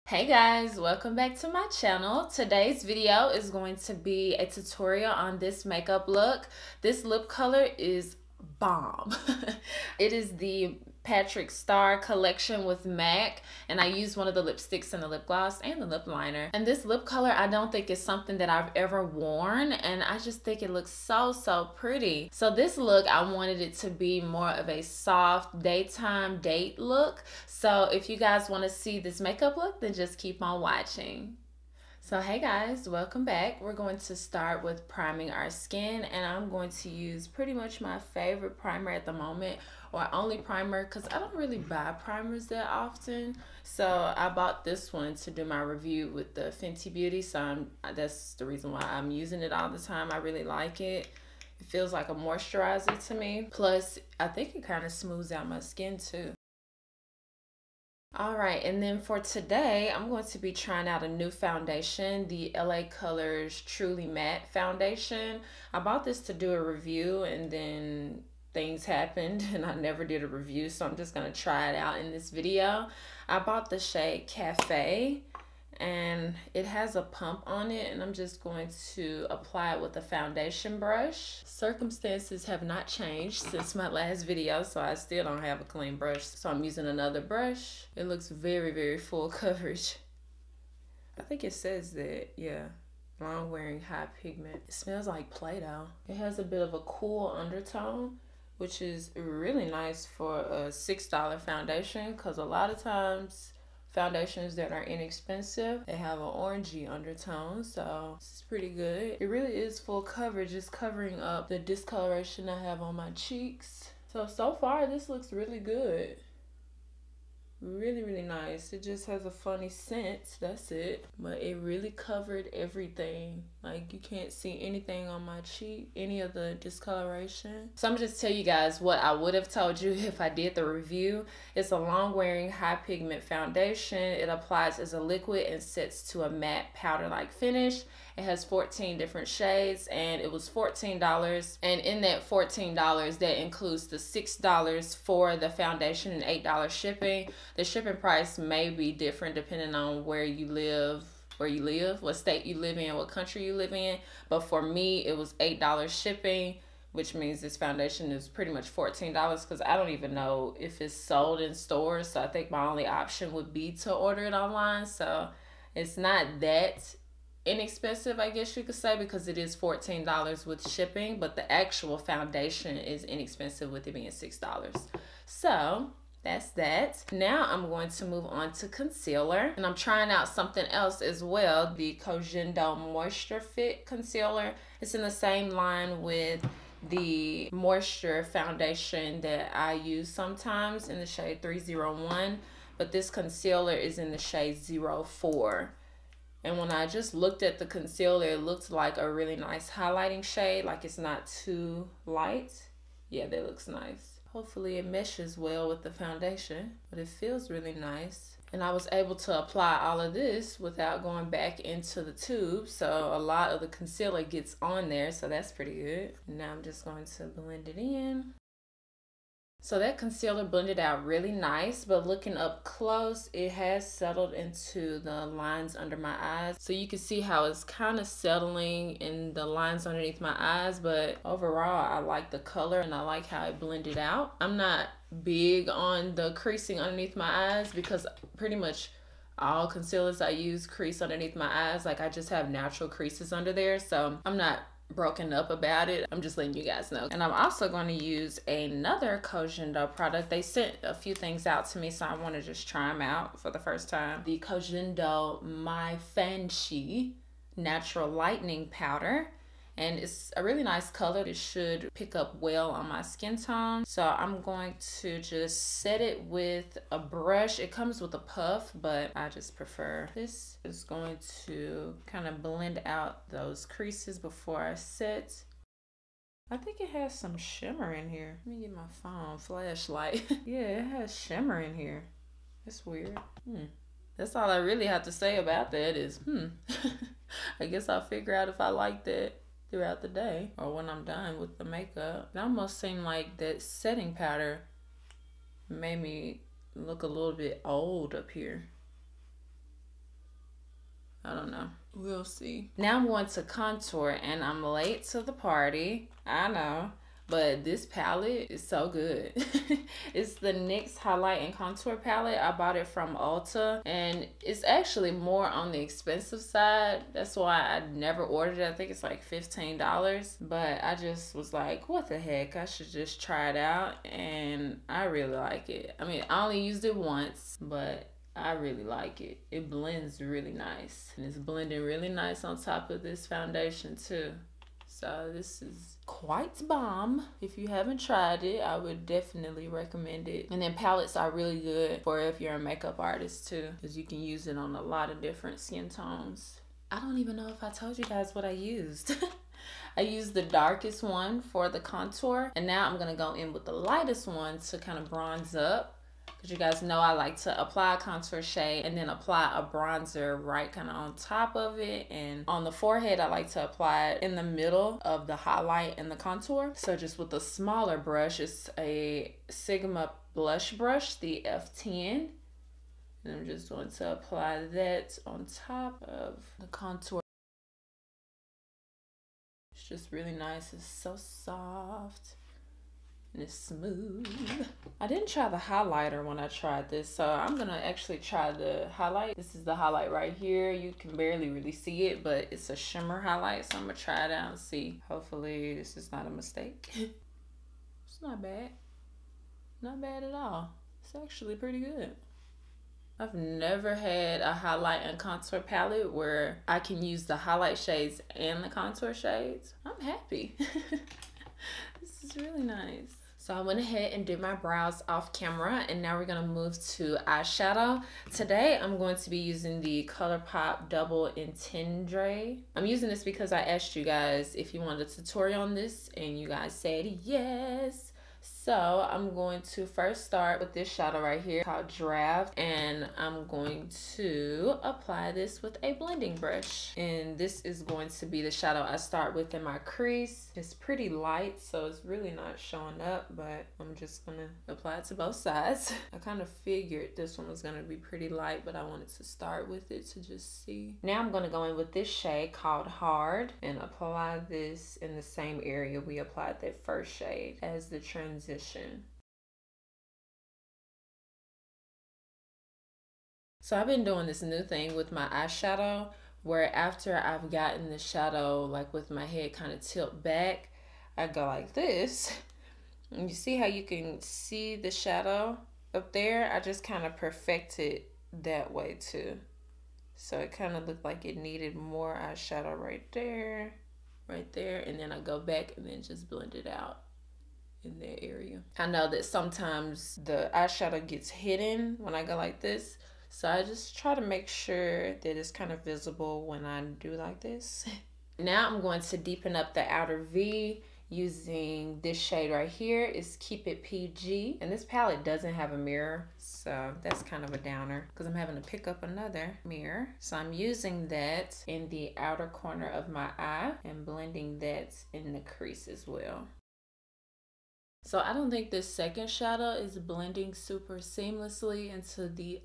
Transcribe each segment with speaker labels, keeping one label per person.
Speaker 1: Hey guys, welcome back to my channel. Today's video is going to be a tutorial on this makeup look. This lip color is bomb. It is the PatrickStarrr collection with MAC, and I used one of the lipsticks and the lip gloss and the lip liner. And this lip color I don't think is something that I've ever worn, and I just think it looks so pretty. So this look, I wanted it to be more of a soft daytime date look. So if you guys want to see this makeup look, then just keep on watching. So hey guys, welcome back. We're going to start with priming our skin, and I'm going to use pretty much my favorite primer at the moment, or only primer, because I don't really buy primers that often. So I bought this one to do my review with the Fenty Beauty, so that's the reason why I'm using it all the time. I really like it. It feels like a moisturizer to me. Plus, I think it kind of smooths out my skin too. Alright, and then for today, I'm going to be trying out a new foundation, the LA Colors Truly Matte Foundation. I bought this to do a review, and then things happened and I never did a review, so I'm just going to try it out in this video. I bought the shade Cafe, and it has a pump on it, and I'm just going to apply it with a foundation brush. Circumstances have not changed since my last video, so I still don't have a clean brush, so I'm using another brush. It looks very full coverage. I think it says that, yeah. Long wearing high pigment. It smells like Play-Doh. It has a bit of a cool undertone, which is really nice for a $6 foundation, because a lot of times foundations that are inexpensive, they have an orangey undertone, so this is pretty good. It really is full coverage. It's covering up the discoloration I have on my cheeks. So far this looks really good. Really nice. It just has a funny scent, that's it, but it really covered everything. Like, you can't see anything on my cheek, any of the discoloration. So I'm just tell you guys what I would have told you if I did the review. It's a long wearing high pigment foundation. It applies as a liquid and sets to a matte powder like finish. It has 14 different shades, and it was $14, and in that $14 that includes the $6 for the foundation and $8 shipping. The shipping price may be different depending on where you live, what state you live in, what country you live in, but for me it was $8 shipping, which means this foundation is pretty much $14, because I don't even know if it's sold in stores, so I think my only option would be to order it online. So it's not that inexpensive, I guess you could say, because it is $14 with shipping, but the actual foundation is inexpensive with it being $6. So that's that. Now I'm going to move on to concealer, and I'm trying out something else as well, the Koh Gen Do Moisture Fit Concealer. It's in the same line with the moisture foundation that I use sometimes in the shade 301, but this concealer is in the shade 04. And when I just looked at the concealer, it looked like a really nice highlighting shade. Like, it's not too light. Yeah, that looks nice. Hopefully it meshes well with the foundation, but it feels really nice. And I was able to apply all of this without going back into the tube, so a lot of the concealer gets on there, so that's pretty good. Now I'm just going to blend it in. So that concealer blended out really nice, but looking up close, it has settled into the lines under my eyes. So you can see how it's kind of settling in the lines underneath my eyes, but overall, I like the color and I like how it blended out. I'm not big on the creasing underneath my eyes, because pretty much all concealers I use crease underneath my eyes. Like, I just have natural creases under there, so I'm not broken up about it. I'm just letting you guys know. And I'm also going to use another Koh Gen Do product. They sent a few things out to me, so I want to just try them out for the first time. The Koh Gen Do Maifanshi Natural Lightening Powder, and it's a really nice color. It should pick up well on my skin tone. So I'm going to just set it with a brush. It comes with a puff, but I just prefer this. Is going to kind of blend out those creases before I set. I think it has some shimmer in here. Let me get my phone flashlight. Yeah, it has shimmer in here. That's weird. That's all I really have to say about that is, I guess I'll figure out if I like that throughout the day or when I'm done with the makeup. It almost seemed like that setting powder made me look a little bit old up here. I don't know. We'll see. Now I'm going to contour, and I'm late to the party. I know. But this palette is so good. It's the NYX Highlight and Contour palette. I bought it from Ulta, and it's actually more on the expensive side. That's why I never ordered it. I think it's like $15. But I just was like, what the heck? I should just try it out, and I really like it. I mean, I only used it once, but I really like it. It blends really nice, and it's blending really nice on top of this foundation too. So this is quite bomb. If you haven't tried it, I would definitely recommend it. And then palettes are really good for if you're a makeup artist too, because you can use it on a lot of different skin tones. I don't even know if I told you guys what I used. I used the darkest one for the contour, and now I'm gonna go in with the lightest one to kind of bronze up. Because you guys know I like to apply a contour shade and then apply a bronzer right kind of on top of it. And on the forehead, I like to apply it in the middle of the highlight and the contour. So just with a smaller brush, it's a Sigma blush brush, the F10. And I'm just going to apply that on top of the contour. It's just really nice. It's so soft. And it's smooth. I didn't try the highlighter when I tried this, so I'm gonna actually try the highlight. This is the highlight right here. You can barely really see it, but it's a shimmer highlight, so I'm gonna try it out and see. Hopefully this is not a mistake. It's not bad. Not bad at all. It's actually pretty good. I've never had a highlight and contour palette where I can use the highlight shades and the contour shades. I'm happy. This is really nice. So I went ahead and did my brows off camera, and now we're gonna move to eyeshadow. Today I'm going to be using the Colourpop Double Entendre. I'm using this because I asked you guys if you wanted a tutorial on this, and you guys said yes. So I'm going to first start with this shadow right here called Draft, and I'm going to apply this with a blending brush. And this is going to be the shadow I start with in my crease. It's pretty light, so it's really not showing up, but I'm just gonna apply it to both sides. I kind of figured this one was gonna be pretty light, but I wanted to start with it to just see. Now I'm gonna go in with this shade called Hard and apply this in the same area we applied that first shade as the transition. So I've been doing this new thing with my eyeshadow where after I've gotten the shadow like with my head kind of tilt back, I go like this. And you see how you can see the shadow up there? I just kind of perfected that way too. So it kind of looked like it needed more eyeshadow right there, and then I go back and then just blend it out in that area. I know that sometimes the eyeshadow gets hidden when I go like this, so I just try to make sure that it's kind of visible when I do like this. Now I'm going to deepen up the outer V using this shade right here. It's Keep It PG, and this palette doesn't have a mirror, so that's kind of a downer because I'm having to pick up another mirror. So I'm using that in the outer corner of my eye and blending that in the crease as well. So I don't think this second shadow is blending super seamlessly into the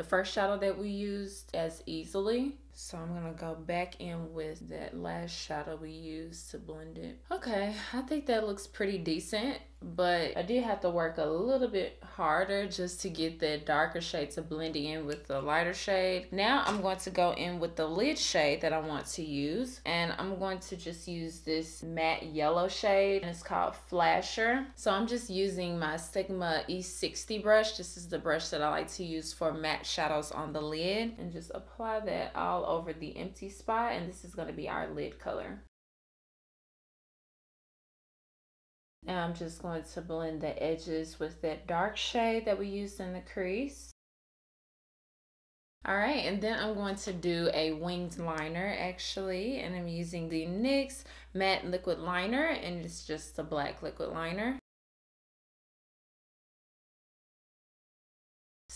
Speaker 1: first shadow that we used as easily. So I'm gonna go back in with that last shadow we used to blend it. Okay, I think that looks pretty decent, but I did have to work a little bit harder just to get that darker shade to blend in with the lighter shade. Now I'm going to go in with the lid shade that I want to use, and I'm going to just use this matte yellow shade, and it's called Flasher. So I'm just using my Sigma E60 brush. This is the brush that I like to use for matte shadows on the lid, and just apply that all over the empty spot, and this is going to be our lid color. Now I'm just going to blend the edges with that dark shade that we used in the crease. All right, and then I'm going to do a winged liner actually, and I'm using the NYX matte liquid liner, and it's just a black liquid liner.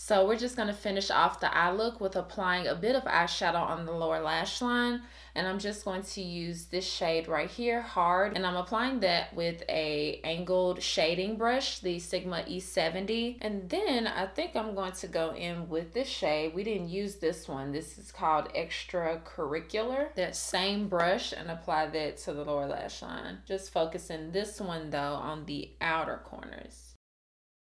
Speaker 1: So we're just going to finish off the eye look with applying a bit of eyeshadow on the lower lash line. And I'm just going to use this shade right here, Hard. And I'm applying that with a angled shading brush, the Sigma E70. And then I think I'm going to go in with this shade. We didn't use this one. This is called Extracurricular. That same brush, and apply that to the lower lash line. Just focusing this one though on the outer corners.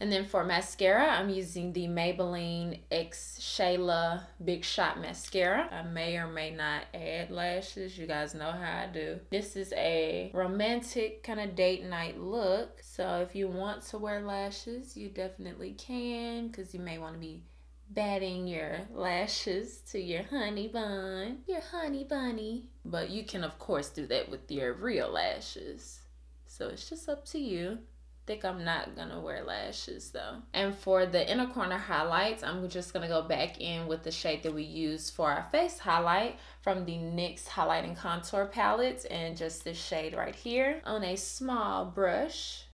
Speaker 1: And then for mascara, I'm using the Maybelline X Shayla Big Shot mascara. I may or may not add lashes. You guys know how I do. This is a romantic kind of date night look. So if you want to wear lashes, you definitely can, because you may want to be batting your lashes to your honey bun, your honey bunny. But you can of course do that with your real lashes. So it's just up to you. Think I'm not gonna wear lashes though. And for the inner corner highlights, I'm just gonna go back in with the shade that we used for our face highlight from the NYX Highlight and Contour palettes, and just this shade right here on a small brush.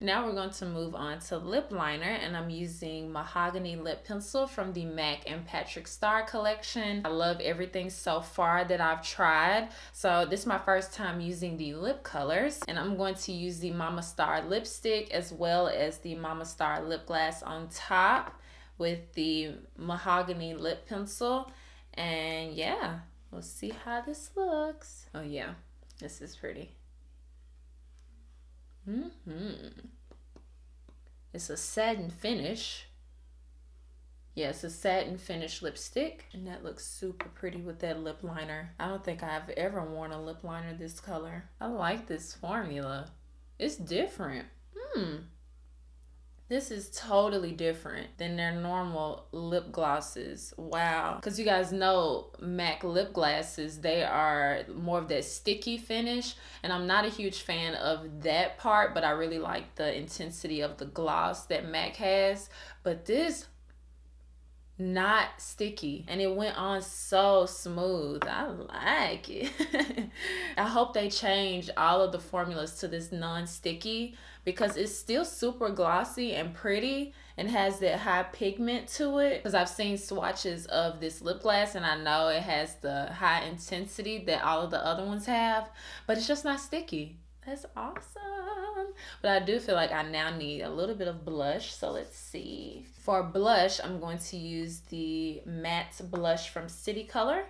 Speaker 1: Now we're going to move on to lip liner, and I'm using Mahogany lip pencil from the MAC and PatrickStarrr collection. I love everything so far that I've tried. So this is my first time using the lip colors, and I'm going to use the Mamastarrr lipstick as well as the Mamastarrr lip gloss on top with the Mahogany lip pencil. And yeah, we'll see how this looks. Oh yeah, this is pretty. It's a satin finish. Yeah, it's a satin finish lipstick, and that looks super pretty with that lip liner. I don't think I've ever worn a lip liner this color. I like this formula. It's different. This is totally different than their normal lip glosses. Wow. Because you guys know MAC lip glosses, they are more of that sticky finish. And I'm not a huge fan of that part, but I really like the intensity of the gloss that MAC has. But this, not sticky, and it went on so smooth. I like it. I hope they change all of the formulas to this non-sticky, because it's still super glossy and pretty and has that high pigment to it. Because I've seen swatches of this lip gloss and I know it has the high intensity that all of the other ones have, but it's just not sticky. That's awesome. But I do feel like I now need a little bit of blush. So let's see. For blush, I'm going to use the matte blush from City Color.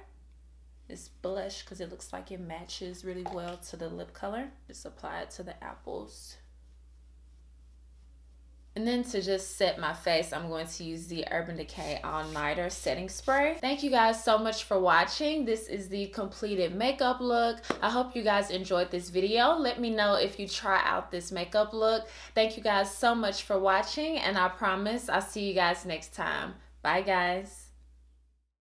Speaker 1: This blush, because it looks like it matches really well to the lip color. Just apply it to the apples. And then to just set my face, I'm going to use the Urban Decay All Nighter Setting Spray. Thank you guys so much for watching. This is the completed makeup look. I hope you guys enjoyed this video. Let me know if you try out this makeup look. Thank you guys so much for watching, and I promise I'll see you guys next time. Bye guys.